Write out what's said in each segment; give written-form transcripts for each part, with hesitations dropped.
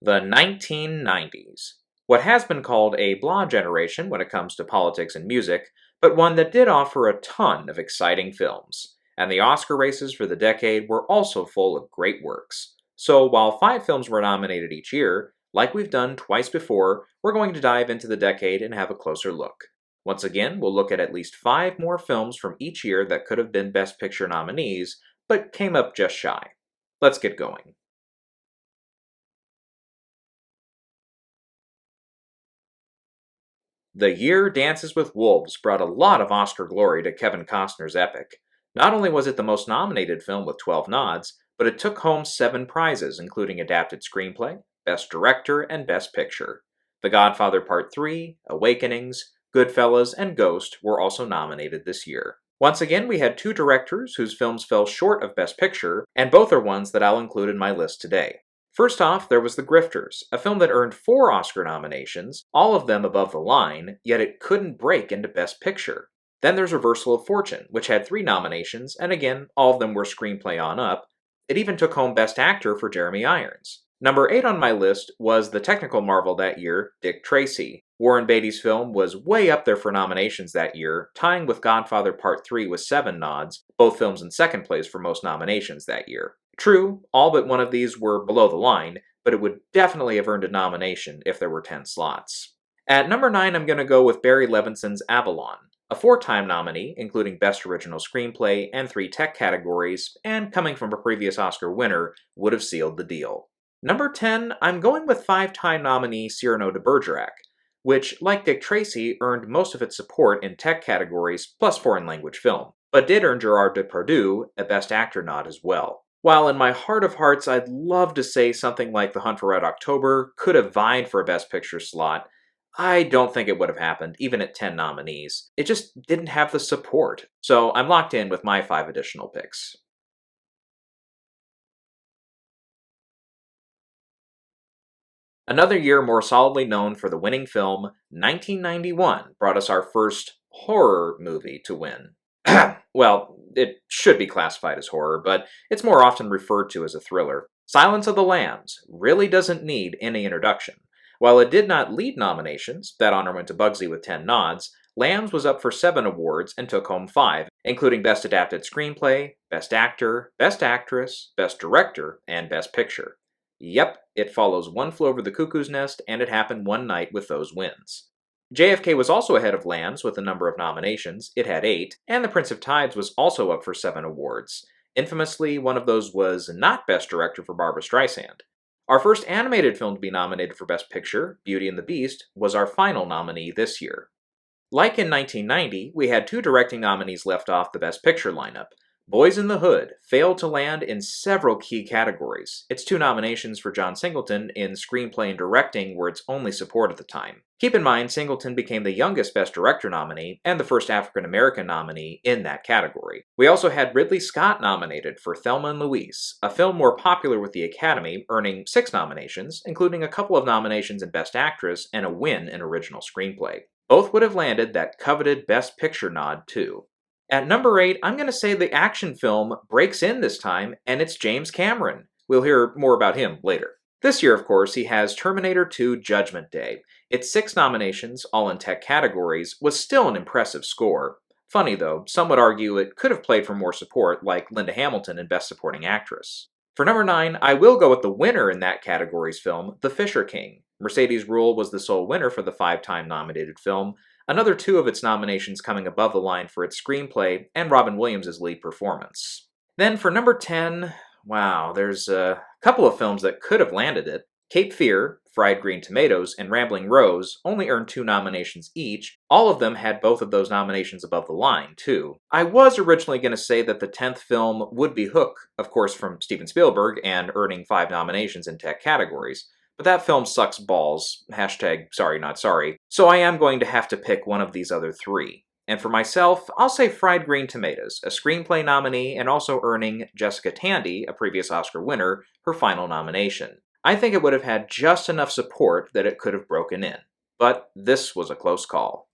The 1990s. What has been called a blah generation when it comes to politics and music, but one that did offer a ton of exciting films. And the Oscar races for the decade were also full of great works. So while 5 films were nominated each year, like we've done twice before, we're going to dive into the decade and have a closer look. Once again, we'll look at least 5 more films from each year that could have been Best Picture nominees, but came up just shy. Let's get going. The Year Dances with Wolves brought a lot of Oscar glory to Kevin Costner's epic. Not only was it the most nominated film with 12 nods, but it took home 7 prizes, including Adapted Screenplay, Best Director, and Best Picture. The Godfather Part 3, Awakenings, Goodfellas, and Ghost were also nominated this year. Once again, we had 2 directors whose films fell short of Best Picture, and both are ones that I'll include in my list today. First off, there was The Grifters, a film that earned 4 Oscar nominations, all of them above the line, yet it couldn't break into Best Picture. Then there's Reversal of Fortune, which had 3 nominations, and again, all of them were screenplay on up. It even took home Best Actor for Jeremy Irons. Number 8 on my list was the technical marvel that year, Dick Tracy. Warren Beatty's film was way up there for nominations that year, tying with Godfather Part 3 with 7 nods, both films in second place for most nominations that year. True, all but one of these were below the line, but it would definitely have earned a nomination if there were 10 slots. At number 9, I'm going to go with Barry Levinson's Avalon, a 4-time nominee, including Best Original Screenplay and 3 tech categories, and coming from a previous Oscar winner, would have sealed the deal. Number 10, I'm going with 5-time nominee Cyrano de Bergerac, which, like Dick Tracy, earned most of its support in tech categories plus foreign language film, but did earn Gerard Depardieu a Best Actor nod as well. While in my heart of hearts I'd love to say something like The Hunt for Red October could have vied for a Best Picture slot, I don't think it would have happened, even at 10 nominees. It just didn't have the support, so I'm locked in with my 5 additional picks. Another year more solidly known for the winning film, 1991 brought us our first horror movie to win. Well, it should be classified as horror, but it's more often referred to as a thriller. Silence of the Lambs really doesn't need any introduction. While it did not lead nominations, that honor went to Bugsy with 10 nods, Lambs was up for 7 awards and took home 5, including Best Adapted Screenplay, Best Actor, Best Actress, Best Director, and Best Picture. Yep, it follows One Flew Over the Cuckoo's Nest, and it happened one night with those wins. JFK was also ahead of Lambs with a number of nominations, it had 8, and The Prince of Tides was also up for 7 awards. Infamously, one of those was not Best Director for Barbra Streisand. Our first animated film to be nominated for Best Picture, Beauty and the Beast, was our final nominee this year. Like in 1990, we had 2 directing nominees left off the Best Picture lineup. Boys in the Hood failed to land in several key categories. Its 2 nominations for John Singleton in Screenplay and Directing were its only support at the time. Keep in mind, Singleton became the youngest Best Director nominee and the first African American nominee in that category. We also had Ridley Scott nominated for Thelma and Louise, a film more popular with the Academy, earning 6 nominations, including a couple of nominations in Best Actress and a win in Original Screenplay. Both would have landed that coveted Best Picture nod, too. At number 8, I'm going to say the action film breaks in this time, and it's James Cameron. We'll hear more about him later. This year, of course, he has Terminator 2 Judgment Day. Its 6 nominations, all in tech categories, was still an impressive score. Funny though, some would argue it could have played for more support, like Linda Hamilton in Best Supporting Actress. For number 9, I will go with the winner in that category's film, The Fisher King. Mercedes Ruehl was the sole winner for the 5-time nominated film, another 2 of its nominations coming above the line for its screenplay and Robin Williams' lead performance. Then for number 10, wow, there's a couple of films that could have landed it. Cape Fear, Fried Green Tomatoes, and Rambling Rose only earned 2 nominations each. All of them had both of those nominations above the line, too. I was originally going to say that the 10th film would be Hook, of course from Steven Spielberg, and earning 5 nominations in tech categories. But that film sucks balls, hashtag sorry not sorry, so I am going to have to pick one of these other 3. And for myself, I'll say Fried Green Tomatoes, a screenplay nominee and also earning Jessica Tandy, a previous Oscar winner, her final nomination. I think it would have had just enough support that it could have broken in. But this was a close call.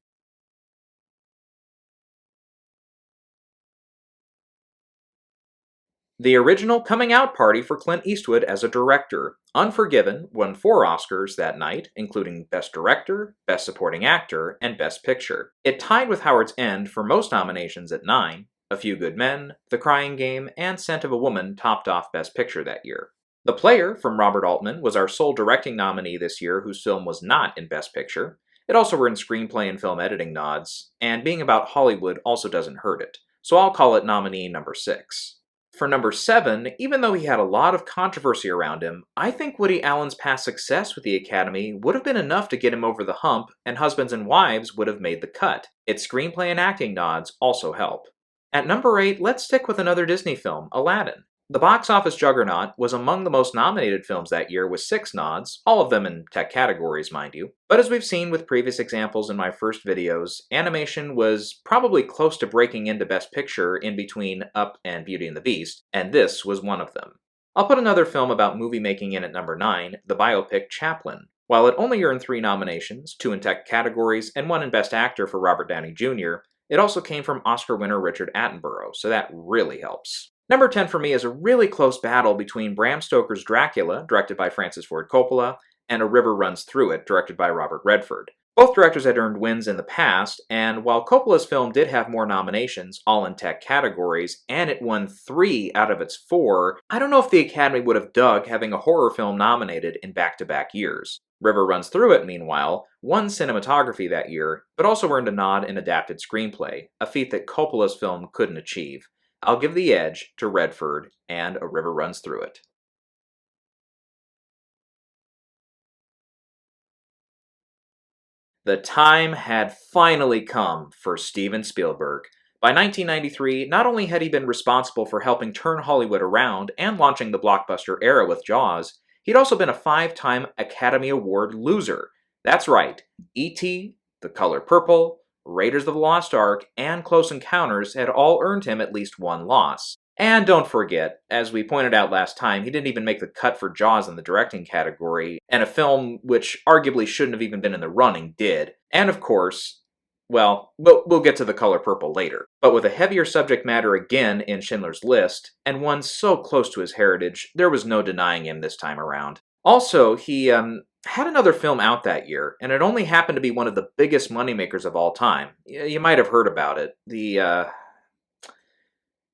The original coming out party for Clint Eastwood as a director, Unforgiven, won 4 Oscars that night, including Best Director, Best Supporting Actor, and Best Picture. It tied with Howard's End for most nominations at 9. A Few Good Men, The Crying Game, and Scent of a Woman topped off Best Picture that year. The Player from Robert Altman was our sole directing nominee this year whose film was not in Best Picture. It also earned screenplay and film editing nods, and being about Hollywood also doesn't hurt it, so I'll call it nominee number 6. For number 7, even though he had a lot of controversy around him, I think Woody Allen's past success with the Academy would have been enough to get him over the hump, and Husbands and Wives would have made the cut. Its screenplay and acting nods also help. At number 8, let's stick with another Disney film, Aladdin. The box office juggernaut was among the most nominated films that year with 6 nods, all of them in tech categories, mind you. But as we've seen with previous examples in my first videos, animation was probably close to breaking into Best Picture in between Up and Beauty and the Beast, and this was one of them. I'll put another film about movie making in at number 9, the biopic Chaplin. While it only earned 3 nominations, 2 in tech categories and 1 in Best Actor for Robert Downey Jr., it also came from Oscar winner Richard Attenborough, so that really helps. Number 10 for me is a really close battle between Bram Stoker's Dracula, directed by Francis Ford Coppola, and A River Runs Through It, directed by Robert Redford. Both directors had earned wins in the past, and while Coppola's film did have more nominations, all in tech categories, and it won 3 out of its 4, I don't know if the Academy would have dug having a horror film nominated in back-to-back years. River Runs Through It, meanwhile, won cinematography that year, but also earned a nod in adapted screenplay, a feat that Coppola's film couldn't achieve. I'll give the edge to Redford and A River Runs Through It. The time had finally come for Steven Spielberg. By 1993, not only had he been responsible for helping turn Hollywood around and launching the blockbuster era with Jaws, he'd also been a 5-time Academy Award loser. That's right, E.T., The Color Purple, Raiders of the Lost Ark, and Close Encounters had all earned him at least 1 loss. And don't forget, as we pointed out last time, he didn't even make the cut for Jaws in the directing category, and a film which arguably shouldn't have even been in the running did. And of course, well, we'll get to The Color Purple later. But with a heavier subject matter again in Schindler's List, and one so close to his heritage, there was no denying him this time around. Also, he had another film out that year, and it only happened to be one of the biggest moneymakers of all time. You might have heard about it. The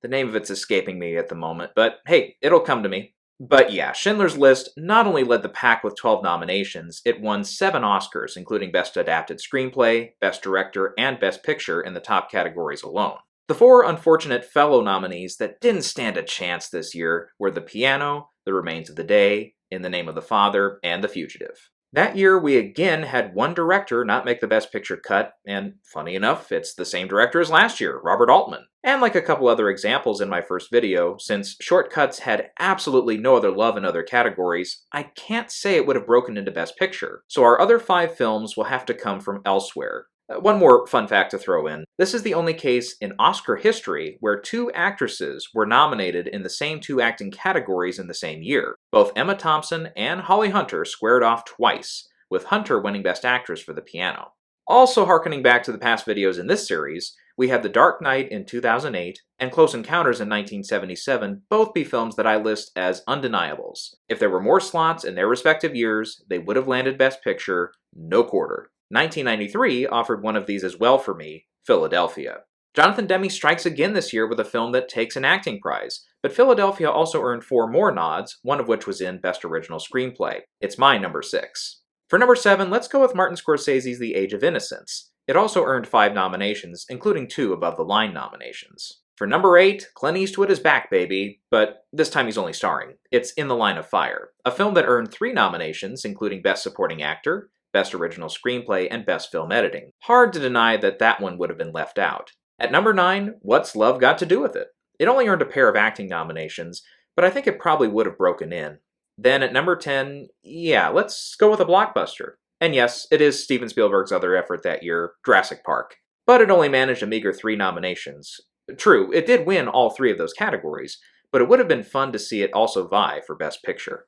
name of it's escaping me at the moment, but hey, it'll come to me. But yeah, Schindler's List not only led the pack with 12 nominations, it won 7 Oscars, including Best Adapted Screenplay, Best Director, and Best Picture in the top categories alone. The 4 unfortunate fellow nominees that didn't stand a chance this year were The Piano, The Remains of the Day, In the Name of the Father, and The Fugitive. That year, we again had one director not make the Best Picture cut, and funny enough, it's the same director as last year, Robert Altman. And like a couple other examples in my first video, since Shortcuts had absolutely no other love in other categories, I can't say it would have broken into Best Picture, so our other 5 films will have to come from elsewhere. One more fun fact to throw in. This is the only case in Oscar history where 2 actresses were nominated in the same 2 acting categories in the same year. Both Emma Thompson and Holly Hunter squared off twice, with Hunter winning Best Actress for The Piano. Also harkening back to the past videos in this series, we had The Dark Knight in 2008 and Close Encounters in 1977 both be films that I list as undeniables. If there were more slots in their respective years, they would have landed Best Picture, no quarter. 1993 offered one of these as well for me, Philadelphia. Jonathan Demme strikes again this year with a film that takes an acting prize, but Philadelphia also earned 4 more nods, one of which was in Best Original Screenplay. It's my number 6. For number 7, let's go with Martin Scorsese's The Age of Innocence. It also earned 5 nominations, including 2 above-the-line nominations. For number 8, Clint Eastwood is back, baby, but this time he's only starring. It's In the Line of Fire, a film that earned 3 nominations, including Best Supporting Actor, Best Original Screenplay, and Best Film Editing. Hard to deny that that one would have been left out. At number 9, What's Love Got to Do with It? It only earned a pair of acting nominations, but I think it probably would have broken in. Then at number 10, yeah, let's go with a blockbuster. And yes, it is Steven Spielberg's other effort that year, Jurassic Park. But it only managed a meager 3 nominations. True, it did win all 3 of those categories, but it would have been fun to see it also vie for Best Picture.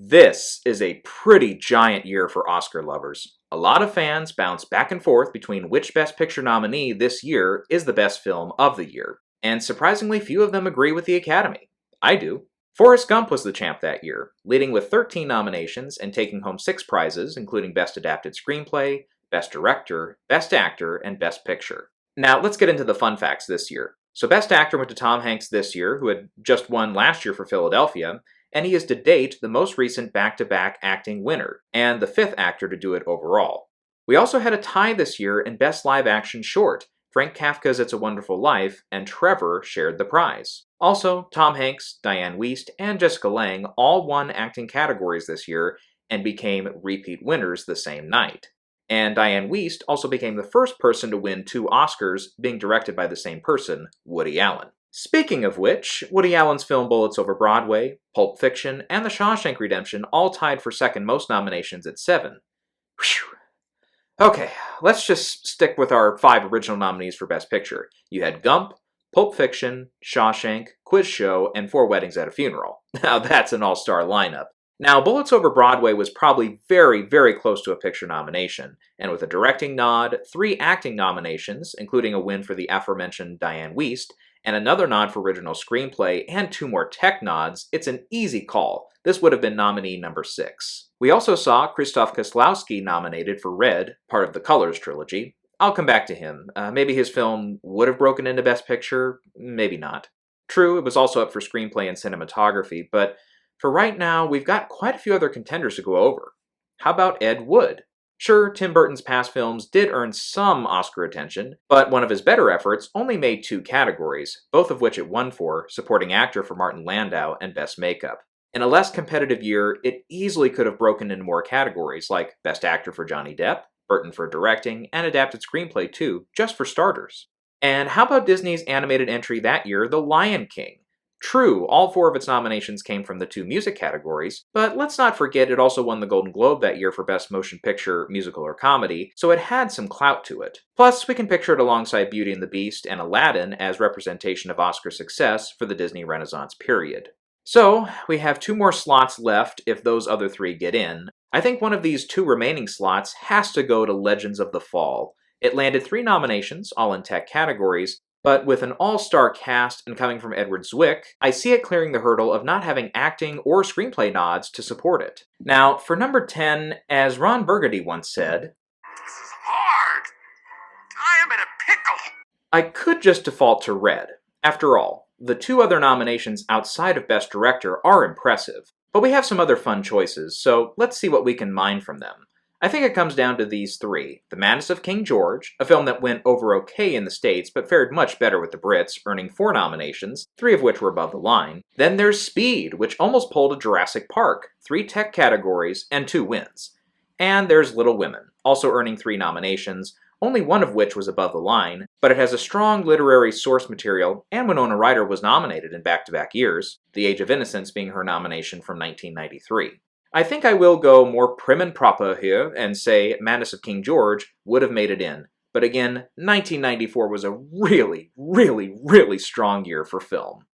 This is a pretty giant year for Oscar lovers. A lot of fans bounce back and forth between which Best Picture nominee this year is the best film of the year, and surprisingly few of them agree with the Academy. I do. Forrest Gump was the champ that year, leading with 13 nominations and taking home 6 prizes, including Best Adapted Screenplay, Best Director, Best Actor, and Best Picture. Now, let's get into the fun facts this year. So Best Actor went to Tom Hanks this year, who had just won last year for Philadelphia, and he is to date the most recent back-to-back acting winner, and the 5th actor to do it overall. We also had a tie this year in Best Live Action Short. Frank Kafka's It's a Wonderful Life and Trevor shared the prize. Also, Tom Hanks, Diane Wiest, and Jessica Lange all won acting categories this year and became repeat winners the same night. And Diane Wiest also became the first person to win 2 Oscars, being directed by the same person, Woody Allen. Speaking of which, Woody Allen's film Bullets Over Broadway, Pulp Fiction, and The Shawshank Redemption all tied for second most nominations at 7. Whew. Okay, let's just stick with our 5 original nominees for Best Picture. You had Gump, Pulp Fiction, Shawshank, Quiz Show, and 4 Weddings at a Funeral. Now that's an all-star lineup. Now, Bullets Over Broadway was probably very, very close to a picture nomination, and with a directing nod, 3 acting nominations, including a win for the aforementioned Diane Wiest, and another nod for original screenplay, and 2 more tech nods, it's an easy call. This would have been nominee number 6. We also saw Krzysztof Kieslowski nominated for Red, part of the Colors trilogy. I'll come back to him. Maybe his film would have broken into Best Picture, maybe not. True, it was also up for screenplay and cinematography, but for right now, we've got quite a few other contenders to go over. How about Ed Wood? Sure, Tim Burton's past films did earn some Oscar attention, but one of his better efforts only made 2 categories, both of which it won for, Supporting Actor for Martin Landau and Best Makeup. In a less competitive year, it easily could have broken into more categories, like Best Actor for Johnny Depp, Burton for Directing, and Adapted Screenplay too, just for starters. And how about Disney's animated entry that year, The Lion King? True, all 4 of its nominations came from the 2 music categories, but let's not forget it also won the Golden Globe that year for Best Motion Picture, Musical, or Comedy, so it had some clout to it. Plus, we can picture it alongside Beauty and the Beast and Aladdin as representation of Oscar success for the Disney Renaissance period. So, we have 2 more slots left if those other 3 get in. I think one of these 2 remaining slots has to go to Legends of the Fall. It landed 3 nominations, all in tech categories, but with an all-star cast and coming from Edward Zwick, I see it clearing the hurdle of not having acting or screenplay nods to support it. Now, for number 10, as Ron Burgundy once said, "This is hard. I am in a pickle." I could just default to Red. After all, the 2 other nominations outside of Best Director are impressive, but we have some other fun choices, so let's see what we can mine from them. I think it comes down to these 3. The Madness of King George, a film that went over okay in the States but fared much better with the Brits, earning 4 nominations, 3 of which were above the line. Then there's Speed, which almost pulled a Jurassic Park, 3 tech categories, and 2 wins. And there's Little Women, also earning 3 nominations, only 1 of which was above the line, but it has a strong literary source material, and Winona Ryder was nominated in back-to-back years, The Age of Innocence being her nomination from 1993. I think I will go more prim and proper here and say Madness of King George would have made it in. But again, 1994 was a really, really, really strong year for film.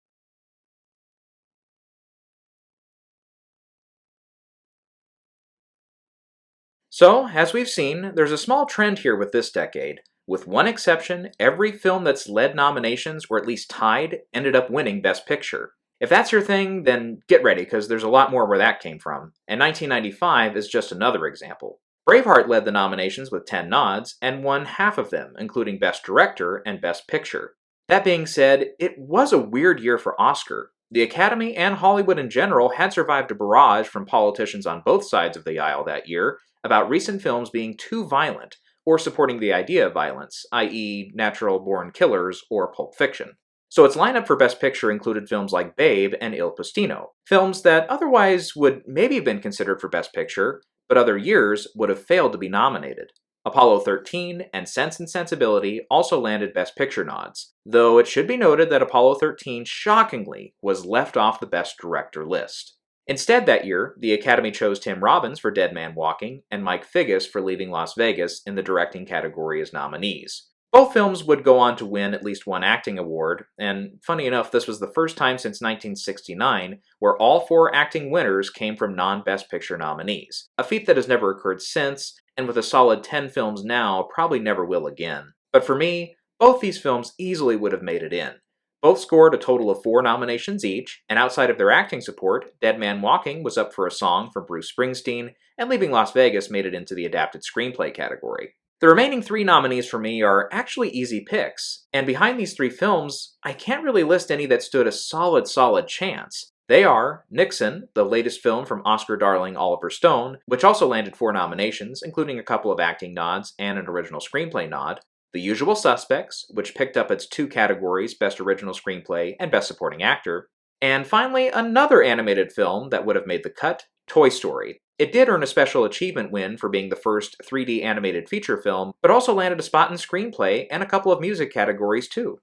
So, as we've seen, there's a small trend here with this decade. With one exception, every film that's led nominations, or at least tied, ended up winning Best Picture. If that's your thing, then get ready, because there's a lot more where that came from, and 1995 is just another example. Braveheart led the nominations with 10 nods, and won half of them, including Best Director and Best Picture. That being said, it was a weird year for Oscar. The Academy and Hollywood in general had survived a barrage from politicians on both sides of the aisle that year about recent films being too violent, or supporting the idea of violence, i.e. Natural-Born Killers or Pulp Fiction. So its lineup for Best Picture included films like Babe and Il Postino, films that otherwise would maybe have been considered for Best Picture, but other years would have failed to be nominated. Apollo 13 and Sense and Sensibility also landed Best Picture nods, though it should be noted that Apollo 13 shockingly was left off the Best Director list. Instead that year, the Academy chose Tim Robbins for Dead Man Walking and Mike Figgis for Leaving Las Vegas in the directing category as nominees. Both films would go on to win at least one acting award, and funny enough, this was the first time since 1969 where all four acting winners came from non-Best Picture nominees, a feat that has never occurred since, and with a solid 10 films now, probably never will again. But for me, both these films easily would have made it in. Both scored a total of 4 nominations each, and outside of their acting support, Dead Man Walking was up for a song from Bruce Springsteen, and Leaving Las Vegas made it into the adapted screenplay category. The remaining 3 nominees for me are actually easy picks, and behind these 3 films, I can't really list any that stood a solid chance. They are Nixon, the latest film from Oscar darling Oliver Stone, which also landed 4 nominations, including a couple of acting nods and an original screenplay nod. The Usual Suspects, which picked up its 2 categories, Best Original Screenplay and Best Supporting Actor. And finally, another animated film that would have made the cut, Toy Story. It did earn a Special Achievement win for being the first 3D animated feature film, but also landed a spot in screenplay and a couple of music categories too.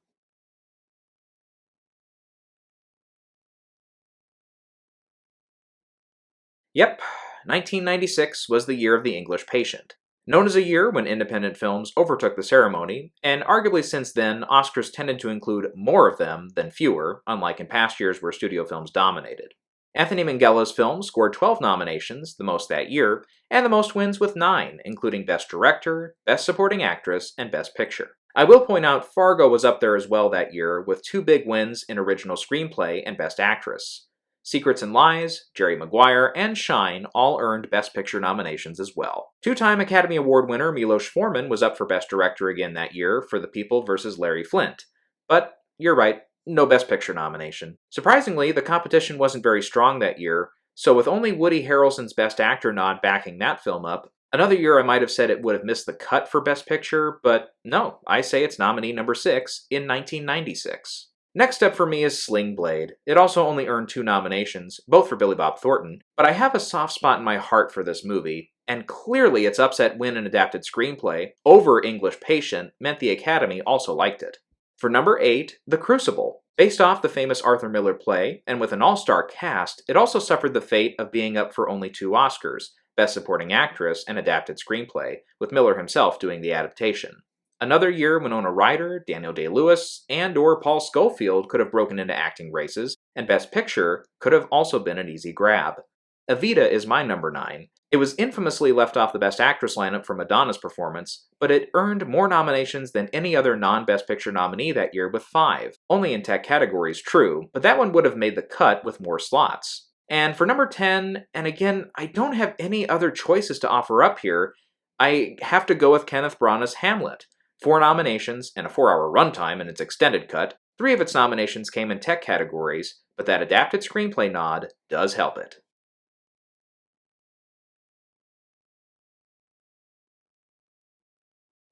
Yep, 1996 was the year of The English Patient. Known as a year when independent films overtook the ceremony, and arguably since then, Oscars tended to include more of them than fewer, unlike in past years where studio films dominated. Anthony Minghella's film scored 12 nominations, the most that year, and the most wins with 9, including Best Director, Best Supporting Actress, and Best Picture. I will point out Fargo was up there as well that year, with 2 big wins in Original Screenplay and Best Actress. Secrets and Lies, Jerry Maguire, and Shine all earned Best Picture nominations as well. 2-time Academy Award winner Milos Forman was up for Best Director again that year for The People vs. Larry Flint. But, you're right, no Best Picture nomination. Surprisingly, the competition wasn't very strong that year, so with only Woody Harrelson's Best Actor nod backing that film up, another year I might have said it would have missed the cut for Best Picture, but no, I say it's nominee number 6 in 1996. Next up for me is Sling Blade. It also only earned 2 nominations, both for Billy Bob Thornton, but I have a soft spot in my heart for this movie, and clearly its upset win in adapted screenplay over English Patient meant the Academy also liked it. For number 8, The Crucible. Based off the famous Arthur Miller play, and with an all-star cast, it also suffered the fate of being up for only 2 Oscars, Best Supporting Actress and Adapted Screenplay, with Miller himself doing the adaptation. Another year Winona Ryder, Daniel Day-Lewis, and or Paul Scofield could have broken into acting races, and Best Picture could have also been an easy grab. Evita is my number 9. It was infamously left off the Best Actress lineup for Madonna's performance, but it earned more nominations than any other non-Best Picture nominee that year with 5. Only in tech categories, true, but that one would have made the cut with more slots. And for number 10, and again, I don't have any other choices to offer up here, I have to go with Kenneth Branagh's Hamlet. 4 nominations and a 4-hour runtime in its extended cut. 3 of its nominations came in tech categories, but that adapted screenplay nod does help it.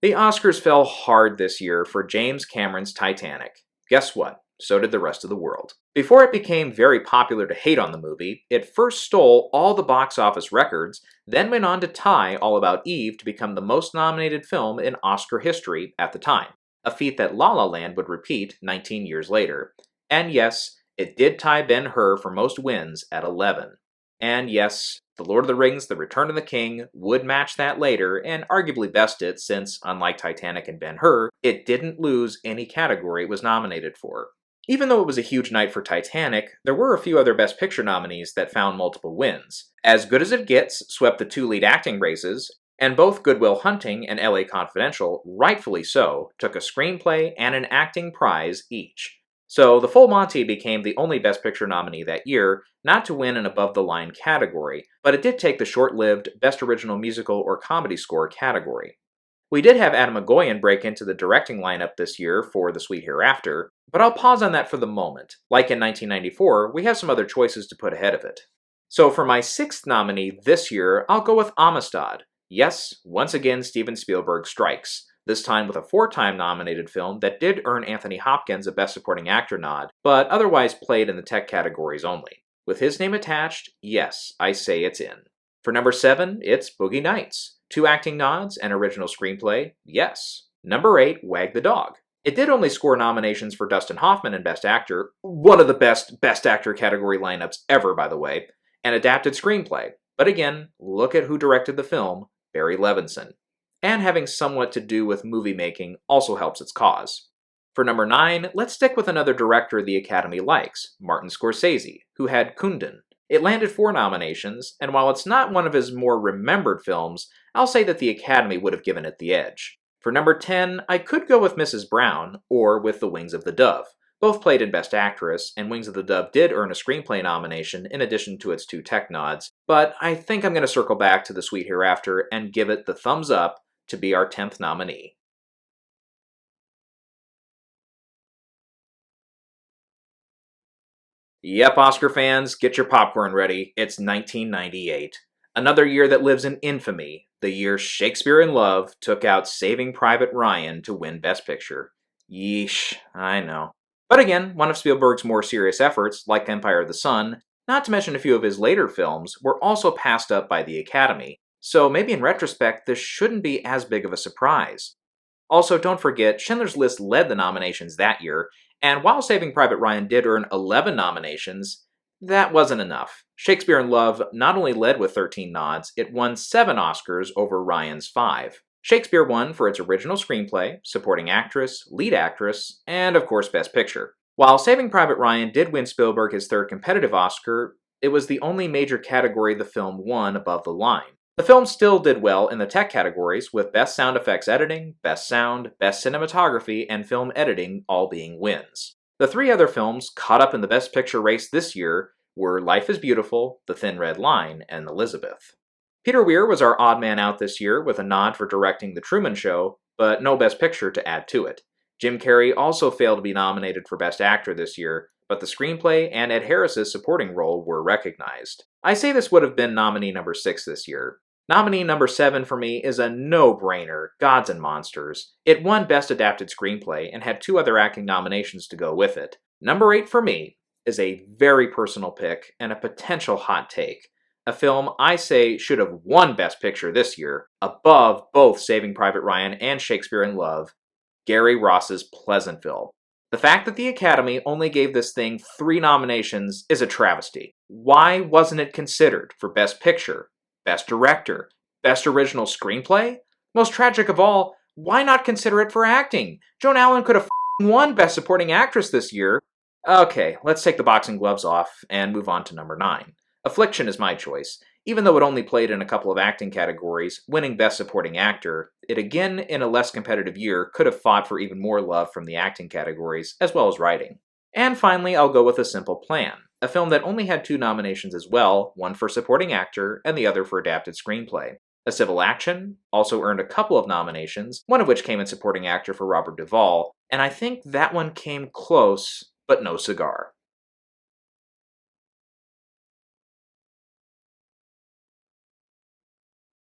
The Oscars fell hard this year for James Cameron's Titanic. Guess what? So did the rest of the world. Before it became very popular to hate on the movie, it first stole all the box office records, then went on to tie All About Eve to become the most nominated film in Oscar history at the time, a feat that La La Land would repeat 19 years later. And yes, it did tie Ben-Hur for most wins at 11. And yes, The Lord of the Rings, The Return of the King would match that later and arguably best it since, unlike Titanic and Ben-Hur, it didn't lose any category it was nominated for. Even though it was a huge night for Titanic, there were a few other Best Picture nominees that found multiple wins. As Good as It Gets swept the 2 lead acting races, and both Good Will Hunting and LA Confidential, rightfully so, took a screenplay and an acting prize each. So The Full Monty became the only Best Picture nominee that year, not to win an above-the-line category, but it did take the short-lived Best Original Musical or Comedy Score category. We did have Adam Egoyan break into the directing lineup this year for The Sweet Hereafter, but I'll pause on that for the moment. Like in 1994, we have some other choices to put ahead of it. So for my 6th nominee this year, I'll go with Amistad. Yes, once again Steven Spielberg strikes, this time with a 4-time nominated film that did earn Anthony Hopkins a Best Supporting Actor nod, but otherwise played in the tech categories only. With his name attached, yes, I say it's in. For number 7, it's Boogie Nights. 2 acting nods and original screenplay, yes. Number 8, Wag the Dog. It did only score nominations for Dustin Hoffman in Best Actor, one of the Best Actor category lineups ever, by the way, and adapted screenplay. But again, look at who directed the film, Barry Levinson. and having somewhat to do with movie making also helps its cause. For number 9, let's stick with another director the Academy likes, Martin Scorsese, who had Kundun. It landed 4 nominations, and while it's not one of his more remembered films, I'll say that the Academy would have given it the edge. For number 10, I could go with Mrs. Brown, or with The Wings of the Dove. Both played in Best Actress, and Wings of the Dove did earn a screenplay nomination in addition to its 2 tech nods, but I think I'm going to circle back to The Sweet Hereafter and give it the thumbs up to be our 10th nominee. Yep, Oscar fans, get your popcorn ready. It's 1998. Another year that lives in infamy, the year Shakespeare in Love took out Saving Private Ryan to win Best Picture. Yeesh, I know. But again, one of Spielberg's more serious efforts, like Empire of the Sun, not to mention a few of his later films, were also passed up by the Academy. So maybe in retrospect, this shouldn't be as big of a surprise. Also, don't forget, Schindler's List led the nominations that year, and while Saving Private Ryan did earn 11 nominations, that wasn't enough. Shakespeare in Love not only led with 13 nods, it won 7 Oscars over Ryan's 5. Shakespeare won for its original screenplay, supporting actress, lead actress, and of course Best Picture. While Saving Private Ryan did win Spielberg his 3rd competitive Oscar, it was the only major category the film won above the line. The film still did well in the tech categories, with Best Sound Effects Editing, Best Sound, Best Cinematography, and Film Editing all being wins. The 3 other films caught up in the Best Picture race this year were Life is Beautiful, The Thin Red Line, and Elizabeth. Peter Weir was our odd man out this year with a nod for directing The Truman Show, but no Best Picture to add to it. Jim Carrey also failed to be nominated for Best Actor this year, but the screenplay and Ed Harris's supporting role were recognized. I say this would have been nominee number 6 this year. Nominee number 7 for me is a no-brainer, Gods and Monsters. It won Best Adapted Screenplay and had 2 other acting nominations to go with it. Number 8 for me is a very personal pick and a potential hot take. A film I say should have won Best Picture this year, above both Saving Private Ryan and Shakespeare in Love, Gary Ross's Pleasantville. The fact that the Academy only gave this thing 3 nominations is a travesty. Why wasn't it considered for Best Picture, Best Director, Best Original Screenplay? Most tragic of all, why not consider it for acting? Joan Allen could have won Best Supporting Actress this year. Okay, let's take the boxing gloves off and move on to number 9. Affliction is my choice. Even though it only played in a couple of acting categories, winning Best Supporting Actor, it again, in a less competitive year, could have fought for even more love from the acting categories, as well as writing. And finally, I'll go with A Simple Plan, a film that only had 2 nominations as well, one for Supporting Actor and the other for Adapted Screenplay. A Civil Action also earned a couple of nominations, one of which came in Supporting Actor for Robert Duvall, and I think that one came close, but no cigar.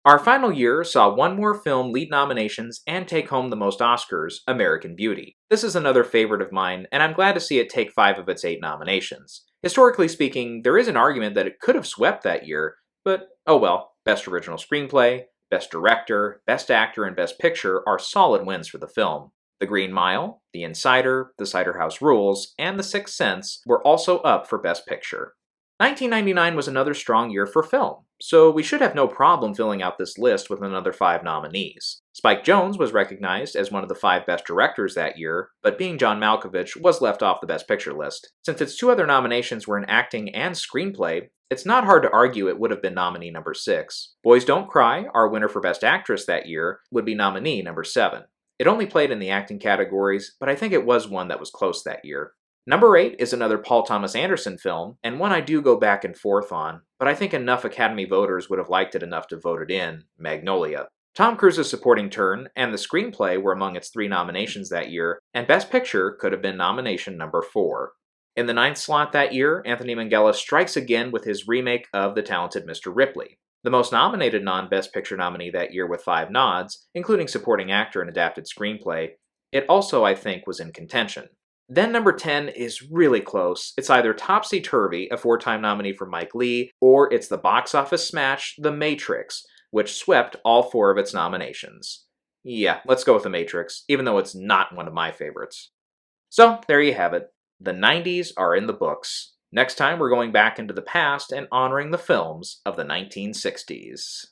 Our final year saw one more film lead nominations and take home the most Oscars, American Beauty. This is another favorite of mine, and I'm glad to see it take 5 of its 8 nominations. Historically speaking, there is an argument that it could have swept that year, but oh well, Best Original Screenplay, Best Director, Best Actor, and Best Picture are solid wins for the film. The Green Mile, The Insider, The Cider House Rules, and The Sixth Sense were also up for Best Picture. 1999 was another strong year for film, so we should have no problem filling out this list with another 5 nominees. Spike Jonze was recognized as one of the 5 best directors that year, but being John Malkovich was left off the Best Picture list. Since its 2 other nominations were in acting and screenplay, it's not hard to argue it would have been nominee number 6. Boys Don't Cry, our winner for Best Actress that year, would be nominee number 7. It only played in the acting categories, but I think it was one that was close that year. Number 8 is another Paul Thomas Anderson film, and one I do go back and forth on, but I think enough Academy voters would have liked it enough to vote it in, Magnolia. Tom Cruise's supporting turn and the screenplay were among its 3 nominations that year, and Best Picture could have been nomination number 4. In the 9th slot that year, Anthony Minghella strikes again with his remake of The Talented Mr. Ripley. The most nominated non-Best Picture nominee that year with 5 nods, including supporting actor and adapted screenplay, it also, I think, was in contention. Then number 10 is really close. It's either Topsy-Turvy, a 4-time nominee for Mike Leigh, or it's the box office smash The Matrix, which swept all 4 of its nominations. Yeah, let's go with The Matrix, even though it's not one of my favorites. So, there you have it. The 90s are in the books. Next time we're going back into the past and honoring the films of the 1960s.